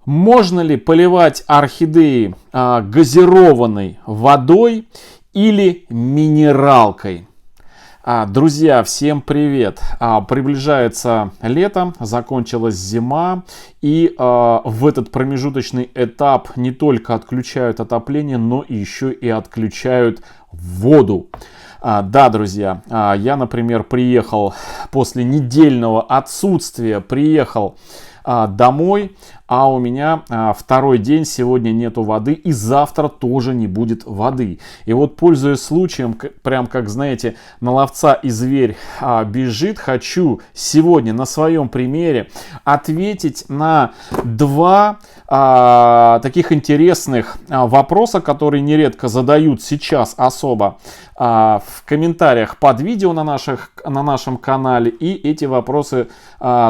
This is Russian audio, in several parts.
Можно ли поливать орхидеи газированной водой или минералкой? Друзья, всем привет! Приближается лето, закончилась зима, и в этот промежуточный этап не только отключают отопление, но еще и отключают воду. Да, друзья, я, например, приехал после недельного отсутствия, домой, а у меня второй день, сегодня нету воды и завтра тоже не будет воды. И вот, пользуясь случаем, прям как, знаете, на ловца и зверь бежит, хочу сегодня на своем примере ответить на два таких интересных вопроса, которые нередко задают сейчас особо в комментариях под видео на нашем канале. И эти вопросы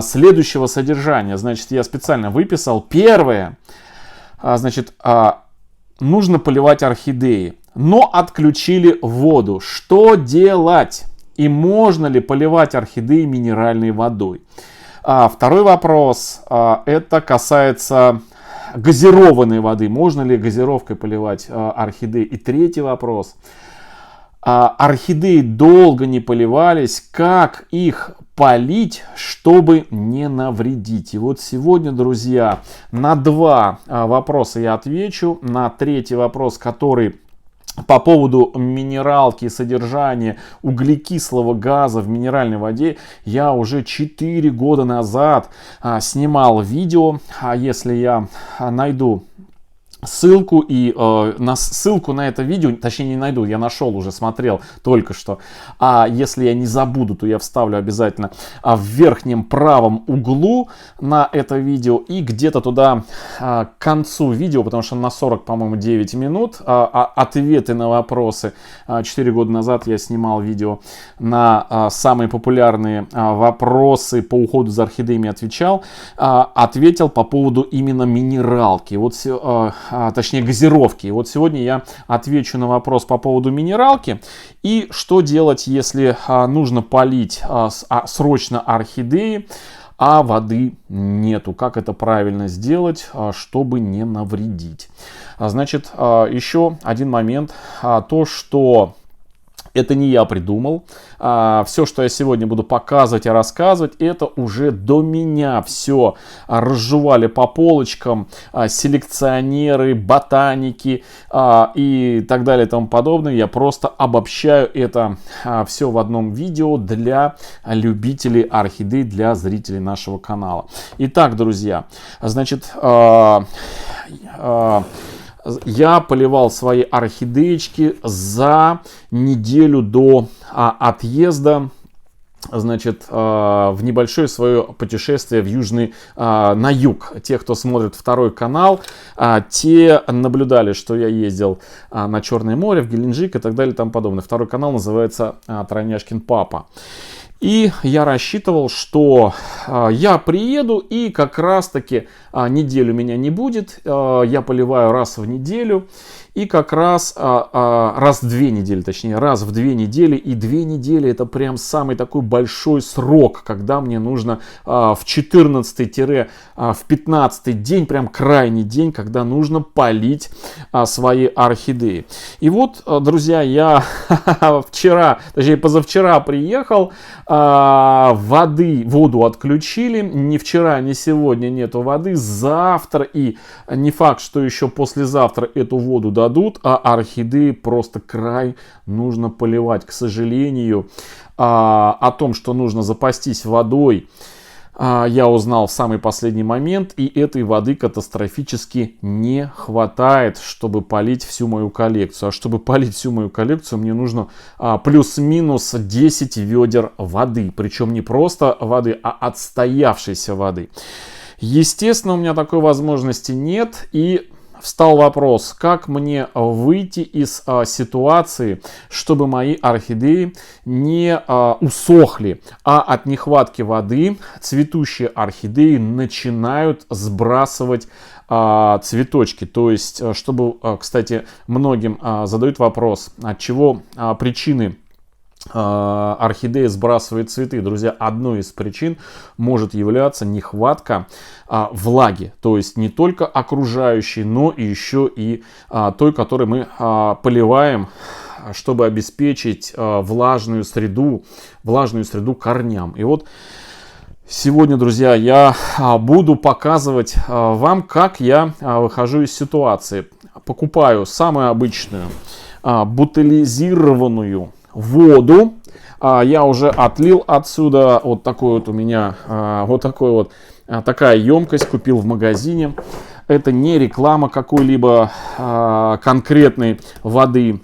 следующего содержания. Значит, я специально выписал. Первое. Значит, нужно поливать орхидеи, но отключили воду. Что делать? И можно ли поливать орхидеи минеральной водой? Второй вопрос. Это касается газированной воды. Можно ли газировкой поливать орхидеи? И третий вопрос. Орхидеи долго не поливались, как их полить, чтобы не навредить? И вот сегодня, друзья, на два вопроса я отвечу. На третий вопрос, который по поводу минералки, содержания углекислого газа в минеральной воде, я уже 4 года назад снимал видео. Если я найду ссылку ссылку на это видео, точнее не найду, я нашел уже, смотрел только что. А если я не забуду, то я вставлю обязательно в верхнем правом углу на это видео и где-то туда к концу видео, потому что на 40, по-моему, 9 минут ответы на вопросы. 4 года назад я снимал видео на самые популярные вопросы по уходу за орхидеями, ответил по поводу именно минералки. Вот точнее газировки. И вот сегодня я отвечу на вопрос по поводу минералки и что делать, если нужно полить срочно орхидеи, а воды нету. Как это правильно сделать, чтобы не навредить. Значит, еще один момент. То, что это не я придумал. Все, что я сегодня буду показывать и рассказывать, это уже до меня все разжевали по полочкам селекционеры, ботаники и так далее и тому подобное. Я просто обобщаю это все в одном видео для любителей орхидей, для зрителей нашего канала. Итак, друзья, значит, я поливал свои орхидеечки за неделю до отъезда, значит, в небольшое свое путешествие на юг. Те, кто смотрит второй канал, те наблюдали, что я ездил на Черное море, в Геленджик и так далее и тому подобное. Второй канал называется Тройняшкин папа. И я рассчитывал, что я приеду и как раз таки неделю меня не будет. Я поливаю раз в неделю. И как раз раз в 2 недели, точнее, раз в 2 недели. И 2 недели это прям самый такой большой срок, когда мне нужно в 14-в 15 день, прям крайний день, когда нужно полить свои орхидеи. И вот, друзья, я позавчера приехал, воду отключили, ни вчера, ни сегодня нету воды, завтра и не факт, что еще послезавтра эту воду дадут, а орхидеи просто край нужно поливать. К сожалению, о том, что нужно запастись водой, я узнал в самый последний момент, и этой воды катастрофически не хватает, чтобы полить всю мою коллекцию. А чтобы полить всю мою коллекцию, мне нужно плюс-минус 10 ведер воды. Причем не просто воды, а отстоявшейся воды. Естественно, у меня такой возможности нет, и встал вопрос, как мне выйти из ситуации, чтобы мои орхидеи не усохли, а от нехватки воды цветущие орхидеи начинают сбрасывать цветочки. То есть, чтобы, кстати, многим задают вопрос, от чего причины орхидея сбрасывает цветы. Друзья, одной из причин может являться нехватка влаги. То есть не только окружающей, но и еще и той, которой мы поливаем, чтобы обеспечить влажную среду корням. И вот сегодня, друзья, я буду показывать вам, как я выхожу из ситуации. Покупаю самую обычную бутилизированную воду. Я уже отлил отсюда вот такой вот у меня такая емкость, купил в магазине. Это не реклама какой-либо конкретной воды.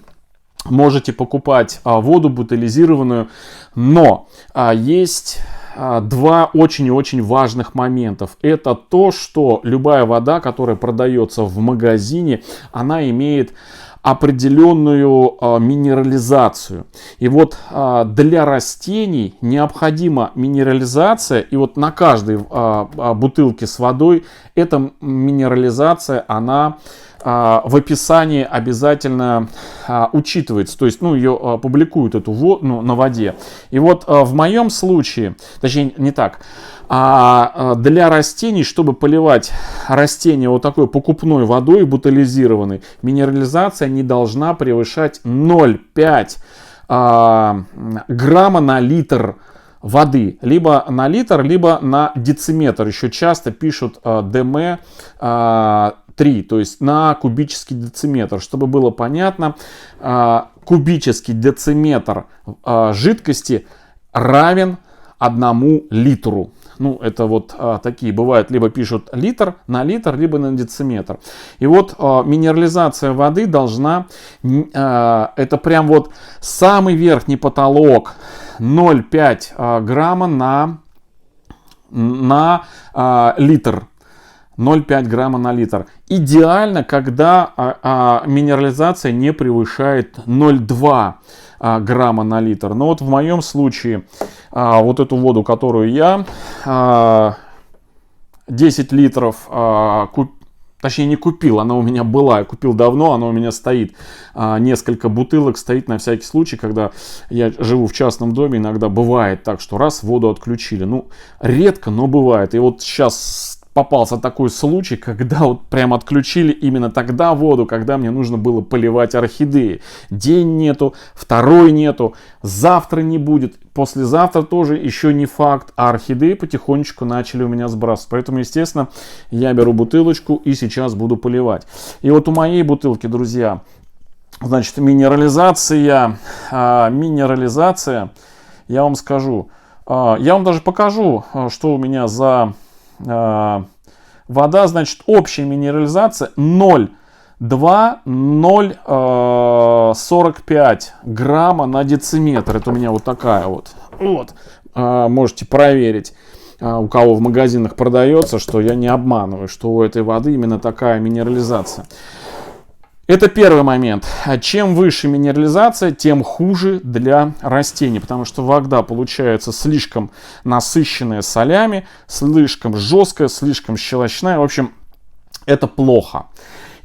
Можете покупать воду бутилизированную, но есть два очень и очень важных моментов. Это то, что любая вода, которая продается в магазине, она имеет определенную минерализацию. И вот для растений необходима минерализация. И вот на каждой бутылке с водой эта минерализация, она в описании обязательно учитывается. То есть, ее публикуют эту воду на воде. И вот в моем случае, точнее не так, для растений, чтобы поливать растения вот такой покупной водой бутилизированной, минерализация не должна превышать 0,5 грамма на литр воды. Либо на литр, либо на дециметр. Еще часто пишут ДМ 3, то есть на кубический дециметр. Чтобы было понятно, кубический дециметр жидкости равен 1 литру. Это вот такие бывают, либо пишут литр, либо на дециметр. И вот минерализация воды должна, это прям вот самый верхний потолок, 0,5 грамма на литр. 0,5 грамма на литр. Идеально, когда минерализация не превышает 0,2 грамма на литр. Но вот в моем случае вот эту воду, которую я 10 литров точнее не купил, она у меня была, я купил давно, она у меня стоит, несколько бутылок стоит на всякий случай, когда я живу в частном доме, иногда бывает так, что раз воду отключили, редко, но бывает. И вот сейчас попался такой случай, когда вот прям отключили именно тогда воду, когда мне нужно было поливать орхидеи. День нету, второй нету, завтра не будет, послезавтра тоже еще не факт, а орхидеи потихонечку начали у меня сбрасывать. Поэтому, естественно, я беру бутылочку и сейчас буду поливать. И вот у моей бутылки, друзья, значит, минерализация, я вам скажу, я вам даже покажу, что у меня за вода. Значит, общая минерализация 0,2-0,45 грамма на дециметр. Это у меня вот такая вот. Можете проверить, у кого в магазинах продается, что я не обманываю, что у этой воды именно такая минерализация. Это первый момент. Чем выше минерализация, тем хуже для растений, потому что вода получается слишком насыщенная солями, слишком жесткая, слишком щелочная. В общем, это плохо.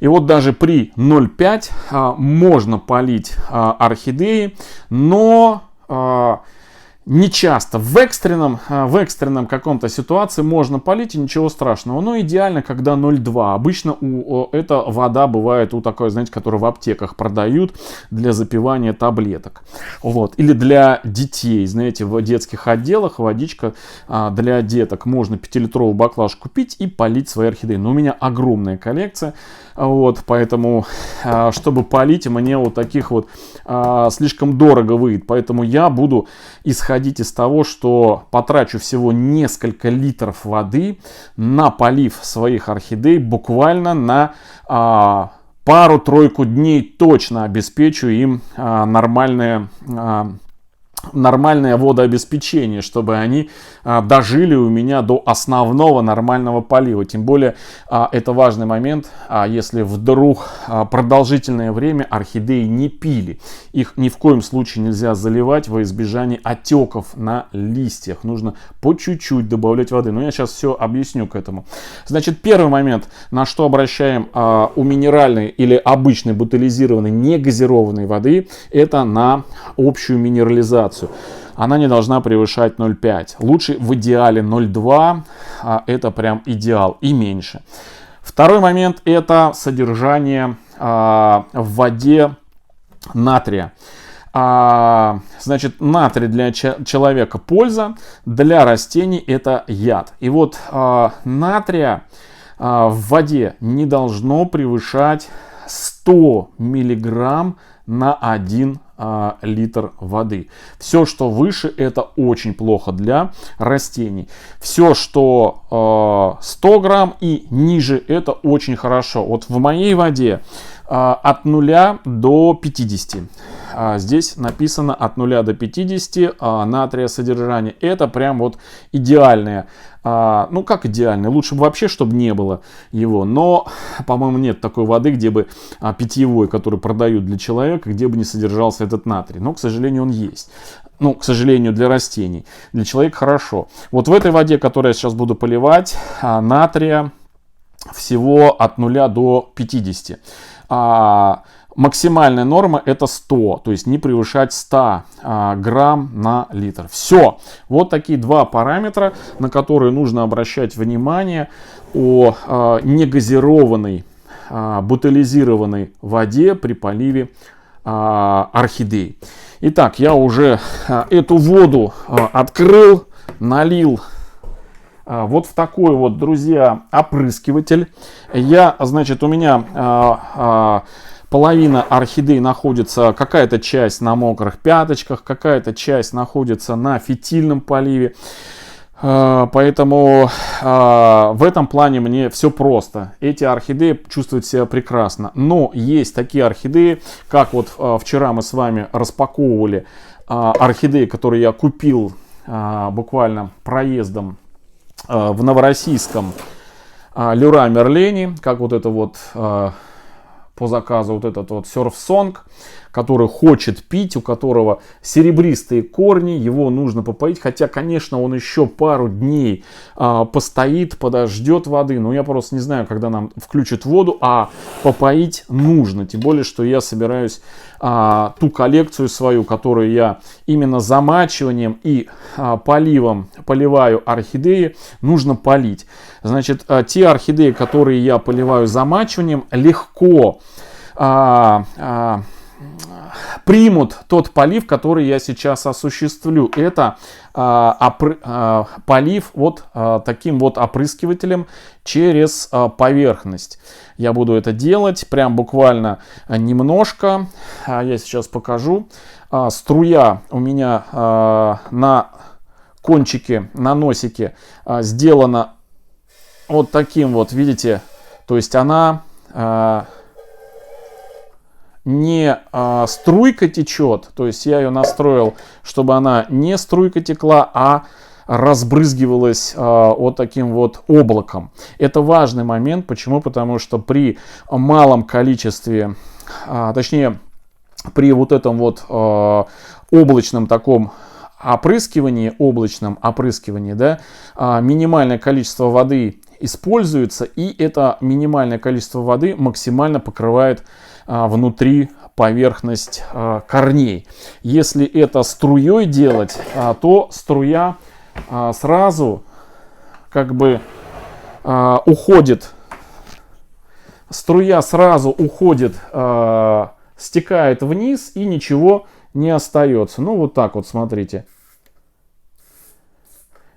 И вот даже при 0,5 можно полить орхидеи, но не часто. В экстренном каком-то ситуации можно полить, и ничего страшного. Но идеально, когда 0,2. Обычно эта вода бывает у такой, знаете, которую в аптеках продают для запивания таблеток. Вот. Или для детей. Знаете, в детских отделах водичка для деток. Можно 5-литровую баклажку купить и полить свои орхидеи. Но у меня огромная коллекция. Вот, поэтому, чтобы полить, мне вот таких вот слишком дорого выйдет. Поэтому я буду исходить из того, что потрачу всего несколько литров воды на полив своих орхидей, буквально на пару-тройку дней точно обеспечу им нормальное нормальное водообеспечение, чтобы они дожили у меня до основного нормального полива. Тем более это важный момент, если вдруг продолжительное время орхидеи не пили. Их ни в коем случае нельзя заливать во избежание отеков на листьях. Нужно по чуть-чуть добавлять воды. Но я сейчас все объясню к этому. Значит, первый момент, на что обращаем у минеральной или обычной бутилизированной негазированной воды, это на общую минерализацию. Она не должна превышать 0,5. Лучше в идеале 0,2. Это прям идеал. И меньше. Второй момент — это содержание в воде натрия. Значит, натрий для человека польза, для растений это яд. И вот натрия в воде не должно превышать 100 миллиграмм на 1 литр воды. Все, что выше, это очень плохо для растений. Все, что 100 грамм и ниже, это очень хорошо. Вот в моей воде от 0 до 50. Здесь написано от 0 до 50 натрия содержание. Это прям вот идеальное. Ну как идеальное? Лучше бы вообще, чтобы не было его. Но, по-моему, нет такой воды, где бы питьевой, который продают для человека, где бы не содержался этот натрий. Но, к сожалению, он есть. Ну, к сожалению, для растений. Для человека хорошо. Вот в этой воде, которую я сейчас буду поливать, натрия всего от 0 до 50. Максимальная норма это 100, то есть не превышать 100 грамм на литр. Все. Вот такие два параметра, на которые нужно обращать внимание о негазированной, бутилизированной воде при поливе орхидей. Итак, я уже эту воду открыл, налил вот в такой вот, друзья, опрыскиватель. Значит, у меня половина орхидей находится, какая-то часть на мокрых пяточках, какая-то часть находится на фитильном поливе. Поэтому в этом плане мне все просто. Эти орхидеи чувствуют себя прекрасно. Но есть такие орхидеи, как вот вчера мы с вами распаковывали орхидеи, которые я купил буквально проездом в Новороссийском Леруа Мерлени, как вот это вот по заказу вот этот вот Surf Song, который хочет пить, у которого серебристые корни, его нужно попоить, хотя, конечно, он еще пару дней постоит, подождет воды, но я просто не знаю, когда нам включат воду, а попоить нужно, тем более, что я собираюсь ту коллекцию свою, которую я именно замачиванием и поливом поливаю орхидеи, нужно полить. Значит, те орхидеи, которые я поливаю замачиванием, легко примут тот полив, который я сейчас осуществлю. Это полив вот таким вот опрыскивателем через поверхность. Я буду это делать прям буквально немножко. Я сейчас покажу. Струя у меня на кончике, на носике сделана вот таким вот, видите, то есть она не струйка течет, то есть я ее настроил, чтобы она не струйка текла, а разбрызгивалась вот таким вот облаком. Это важный момент. Почему? Потому что при малом количестве, точнее при вот этом вот облачном таком опрыскивании, да, минимальное количество воды используется, и это минимальное количество воды максимально покрывает внутри поверхность корней. Если это струей делать, то струя сразу как бы уходит, стекает вниз и ничего не остается. Ну вот так вот, смотрите.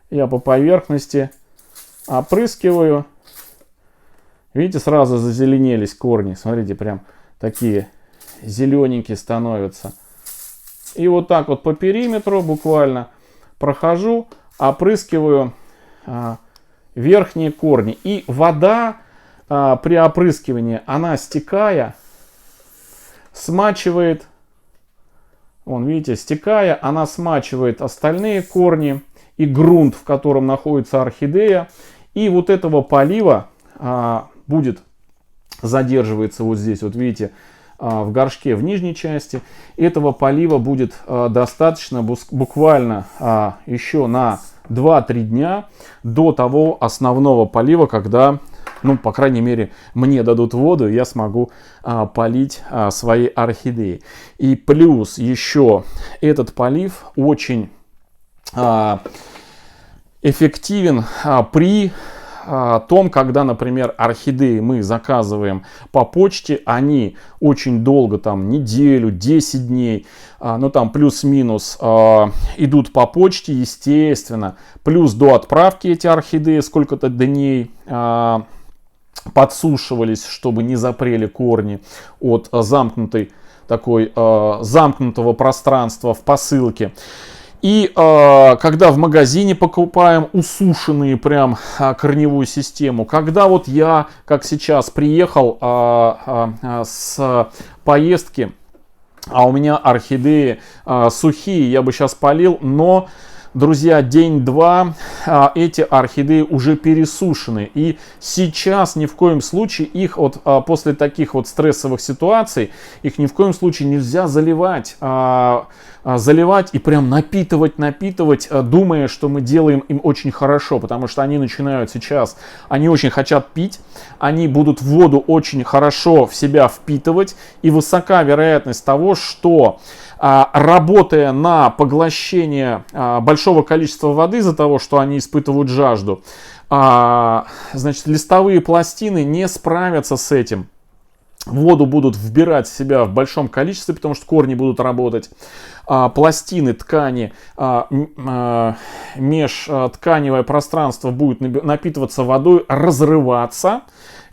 Я по поверхности опрыскиваю. Видите, сразу зазеленелись корни. Смотрите, прям такие зелененькие становятся. И вот так вот по периметру буквально прохожу, опрыскиваю верхние корни. И вода при опрыскивании, она стекая, смачивает Вон, видите, стекая, она смачивает остальные корни и грунт, в котором находится орхидея. И вот этого полива будет, задерживается вот здесь, вот видите, в горшке в нижней части. Этого полива будет достаточно буквально еще на 2-3 дня до того основного полива, когда, ну, по крайней мере, мне дадут воду, и я смогу полить свои орхидеи. И плюс еще этот полив очень эффективен при том, когда, например, орхидеи мы заказываем по почте, они очень долго, там, неделю, 10 дней, ну, там, плюс-минус, идут по почте, естественно, плюс до отправки эти орхидеи сколько-то дней подсушивались, чтобы не запрели корни от замкнутого пространства в посылке. И когда в магазине покупаем усушенные прям корневую систему, когда вот я, как сейчас, приехал с поездки, а у меня орхидеи сухие, я бы сейчас полил, но, друзья, день-два эти орхидеи уже пересушены. И сейчас ни в коем случае их после таких вот стрессовых ситуаций, их ни в коем случае нельзя заливать и прям напитывать, думая, что мы делаем им очень хорошо, потому что они начинают сейчас, они очень хотят пить, они будут воду очень хорошо в себя впитывать, и высока вероятность того, что работая на поглощение большого количества воды из-за того, что они испытывают жажду, значит, листовые пластины не справятся с этим. Воду будут вбирать в себя в большом количестве, потому что корни будут работать. Пластины, ткани, межтканевое пространство будет напитываться водой, разрываться.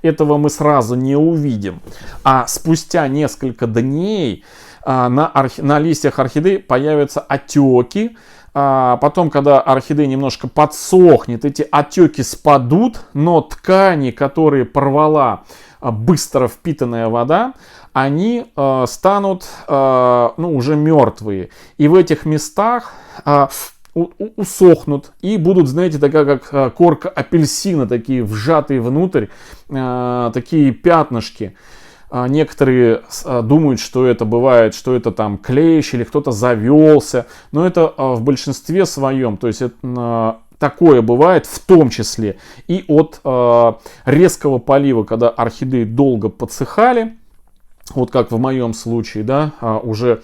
Этого мы сразу не увидим. А спустя несколько дней на листьях орхидей появятся отеки. Потом, когда орхидея немножко подсохнет, эти отеки спадут, но ткани, которые порвала быстро впитанная вода, они станут уже мертвые. И в этих местах усохнут и будут, знаете, такая как корка апельсина, такие вжатые внутрь, такие пятнышки. Некоторые думают, что это бывает, что это там клещ или кто-то завелся, но это в большинстве своем, то есть это такое бывает в том числе и от резкого полива, когда орхидеи долго подсыхали, вот как в моем случае, да, уже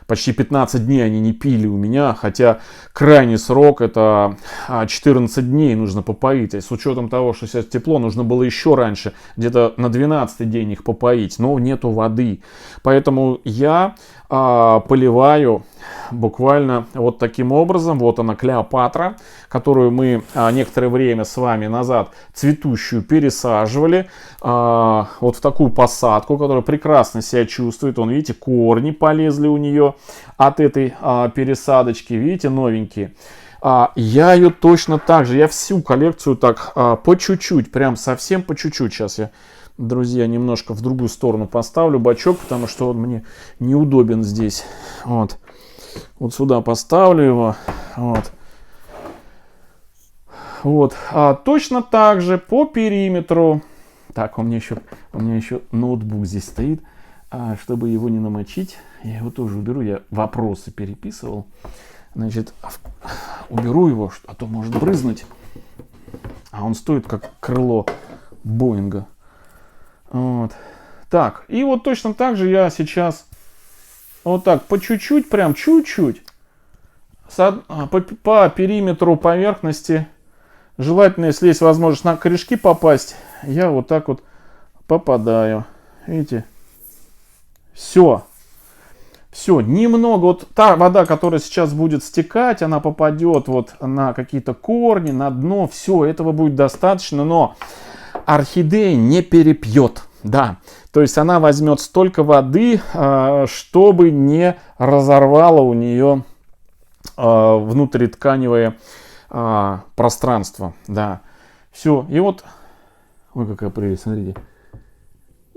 почти 15 дней они не пили у меня, хотя крайний срок это 14 дней нужно попоить. И с учетом того, что сейчас тепло, нужно было еще раньше, где-то на 12-й день их попоить, но нету воды. Поэтому я поливаю буквально вот таким образом. Вот она, Клеопатра, которую мы некоторое время с вами назад цветущую пересаживали вот в такую посадку, которая прекрасно себя чувствует. Вон, видите, корни полезли у нее от этой пересадочки, видите, новенькие. Я ее точно так же, я всю коллекцию так по чуть-чуть, прям совсем по чуть-чуть. Сейчас я, друзья, немножко в другую сторону поставлю бачок, потому что он мне неудобен здесь. Вот сюда поставлю его. Вот. Точно так же по периметру. Так, у меня еще ноутбук здесь стоит. Чтобы его не намочить, я его тоже уберу. Я вопросы переписывал. Значит, уберу его, а то может брызнуть. А он стоит как крыло Боинга. Вот. Так, и вот точно так же я сейчас вот так по чуть-чуть, прям чуть-чуть по периметру поверхности, желательно, если есть возможность на корешки попасть, я вот так вот попадаю. Видите? Все, немного, вот та вода, которая сейчас будет стекать, она попадет вот на какие-то корни, на дно, все, этого будет достаточно, но орхидея не перепьет, да, то есть она возьмет столько воды, чтобы не разорвало у нее внутритканевое пространство, да, все, и вот, ой, какая прелесть, смотрите,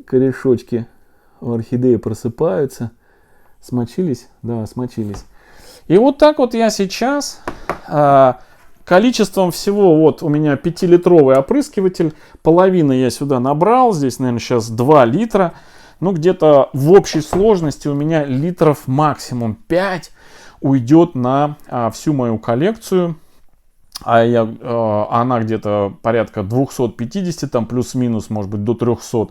корешочки у орхидеи просыпаются. Смочились? Да, смочились. И вот так вот я сейчас количеством всего, вот у меня 5-литровый опрыскиватель, половину я сюда набрал, здесь, наверное, сейчас 2 литра. Ну, где-то в общей сложности у меня литров максимум 5 уйдет на всю мою коллекцию. Она где-то порядка 250, там плюс-минус, может быть, до 300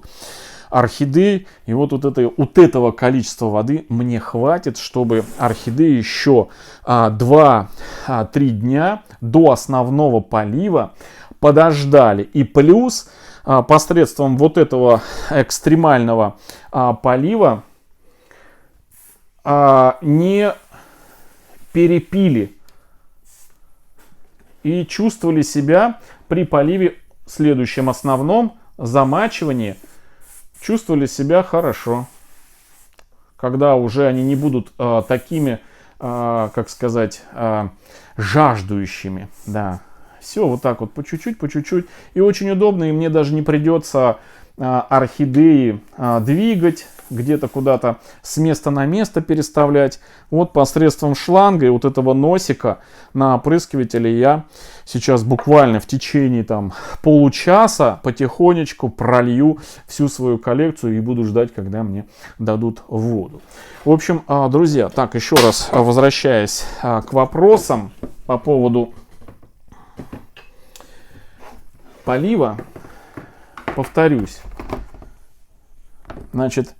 орхидей. И вот этого количества воды мне хватит, чтобы орхидеи еще 2-3 дня до основного полива подождали. И плюс посредством вот этого экстремального полива не перепили и чувствовали себя при поливе следующем основном замачивании, чувствовали себя хорошо, когда уже они не будут такими, как сказать, жаждущими. Да. Все вот так вот по чуть-чуть, по чуть-чуть. И очень удобно, и мне даже не придется орхидеи двигать, где-то куда-то с места на место переставлять. Вот посредством шланга и вот этого носика на опрыскивателе я сейчас буквально в течение там получаса потихонечку пролью всю свою коллекцию и буду ждать, когда мне дадут воду. В общем, друзья, так, еще раз возвращаясь к вопросам по поводу полива, повторюсь. Значит,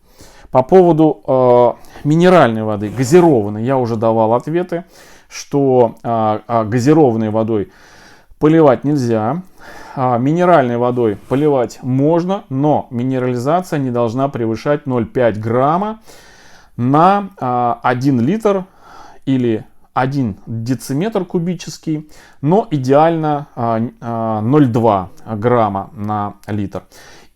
по поводу минеральной воды, газированной, я уже давал ответы, что газированной водой поливать нельзя. Минеральной водой поливать можно, но минерализация не должна превышать 0,5 грамма на 1 литр или 1 дециметр кубический, но идеально 0,2 грамма на литр.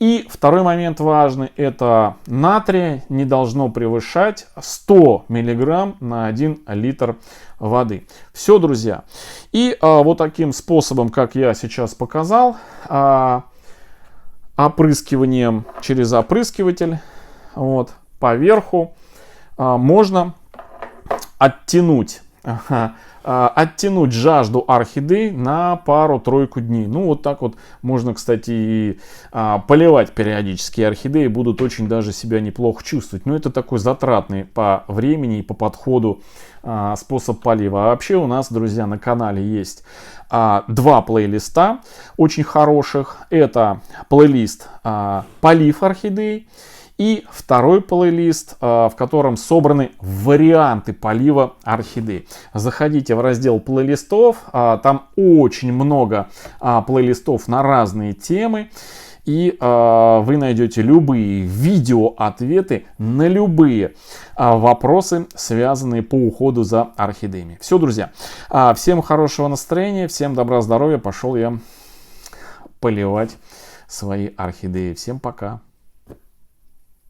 И второй момент важный, это натрия не должно превышать 100 миллиграмм на 1 литр воды. Все, друзья. И вот таким способом, как я сейчас показал, опрыскиванием через опрыскиватель, вот, поверху, можно оттянуть жажду орхидей на пару-тройку дней. Ну, вот так вот можно, кстати, и поливать периодически. Орхидеи будут очень даже себя неплохо чувствовать. Но это такой затратный по времени и по подходу способ полива. А вообще у нас, друзья, на канале есть 2 плейлиста очень хороших. Это плейлист «Полив орхидей». И второй плейлист, в котором собраны варианты полива орхидей. Заходите в раздел плейлистов, там очень много плейлистов на разные темы. И вы найдете любые видео-ответы на любые вопросы, связанные по уходу за орхидеями. Все, друзья. Всем хорошего настроения, всем добра, здоровья. Пошел я поливать свои орхидеи. Всем пока.